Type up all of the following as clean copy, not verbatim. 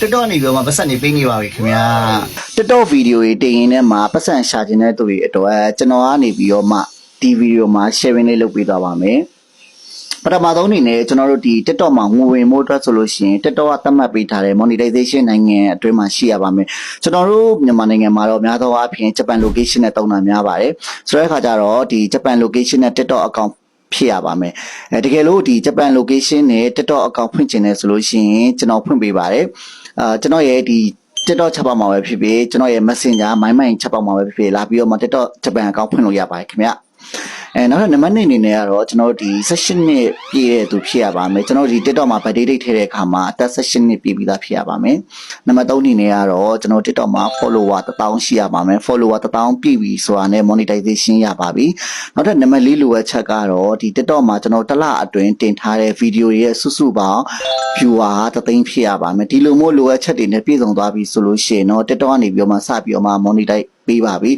TikTok နေပြီးတော့မှပတ်စံနေပေးနေပါပြီခင်ဗျာ TikTok ဗီဒီယိုတွေတင်ရင်းနဲ့မှာပတ်စံရှာခြင်းတဲ့သူတွေအတွက်ကျွန်တော်ကနေပြီးတော့မှဒီဗီဒီယိုမှာ sharing လေးလုပ်ပေးသွားပါမယ်ပထမဆုံးအနေနဲ့ကျွန်တော်တို့ဒီ TikTok မှာငွေဝင်မှုအတွက်ဆိုလို့ရှိရင် TikTok ကသတ်မှတ်ပေးထားတဲ့ monetization နိုင်ငံအတွင်းမှာရှိရပါမယ်ကျွန်တော်တို့မြန်မာနိုင်ငံမှာတော့များသောအားဖြင့် Japan location နဲ့တုံးတာများပါတယ်ဆိုတဲ့အခါကျတော့ဒီ Japan location နဲ့ TikTok account ဖြစ်ရပါမယ်တကယ်လို့ဒီ Japan location နဲ့ TikTok account ဖွင့်ချင်တယ်ဆိုလို့ရှိရင်ကျွန်တော်ဖွင့်ပေးပါတယ်ကျွန်တော်ရဲ့ဒီ TikTok ချက်ပေါက်မှာပဲဖြစ်ဖြစ်ကျွန်တော်ရဲ့ Messenger မိုင်းချက်ပေါက်မှာပဲဖြစ်ဖြစ်လာပြီးတော့မှ TikTok Japan account ဖွင့်လို့ရပါတယ်ခင်ဗျနောက်ထပ်နံပါတ်2အနေနဲ့ကတော့ကျွန်တော်ဒီ16နှစ်ပြည့်တဲ့သူဖြစ်ရပါမယ်ကျွန်တော်ဒီ TikTok မှာ birthday date ထည့်တဲ့အခါမှာအသက်16နှစ်ပြည့်ပြီးသားဖြစ်ရပါမယ်နံပါတ်3အနေနဲ့ကတော့ကျွန်တော် TikTok မှာ follower 1000ရှိရပါမယ် follower 1000ပြည့်ပြီဆိုတာနဲ့ monetization ရပါပြီနောက်ထပ်နံပါတ်4လိုအပ်ချက်ကတော့ဒီ TikTok မှာကျွန်တော်တစ်လအတွင်းတင်ထားတဲ့ video ရဲ့စုစုပေါင်း viewer 3သိန်းဖြစ်ရပါမယ်ဒီလိုမျိုးလိုအပ်ချက်တွေနဲ့ပြည့်စုံသွားပြီဆိုလို့ရှိရင်တော့ TikTok ကနေပြီးတော့မှစပြီးတော့မှ monetizeပေးပါပြီ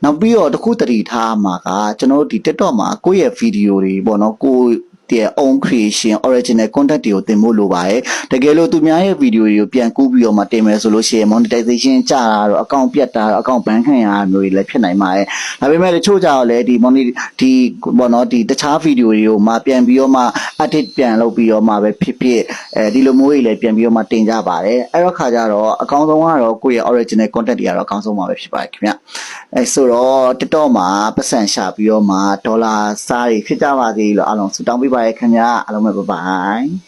နောက်ပြီးတော့တခုတတိထားမှာကကျွန်တော်တို့ဒီ TikTok မှာကိုယ့်ရဲ့ video တွေပေါ့နော်ကိုတဲ့ own creation original content တွေကိုတင်ဖို့လိုပါတယ်တကယ်လို့သူများရဲ့ video တွေကိုပြန်ကူးပြီးတော့မှတင်မယ်ဆိုလို့ရှိရင် monetization ကျတာတော့ account ပြတ်တာတော့ account ban ခံရတာမျိုးတွေလည်းဖြစ်နိုင်ပါတယ်ဒါပေမဲ့တချို့ကြတော့လည်းဒီ ဒီပေါ့နော်ဒီတခြား video တွေကိုမှပြန်ပြီးတော့မှ edit ပြန်လုပ်ပြီးတော့မှပဲဖြစ်ဖြစ်ဒီလိုမျိုးတွေလည်းပြန်ပြီးတော့မှတင်ကြပါတယ်အဲ့တော့ခါကြတော့အကောင်းဆုံးကတော့ကိုယ့်ရဲ့ original content တွေကတော့အကောင်းဆုံးပါပဲဖြစ်ပါတယ်ခင်ဗျဆိုတော့ TikTok မှာပတ်စံရှာပြီးတော့မှဒေါ်လာစားတွေဖြစ်ကြပါစေလို့အားလုံးဆုတောင်းပေးပါရခင်ဗျာအားလုံးပဲ bye bye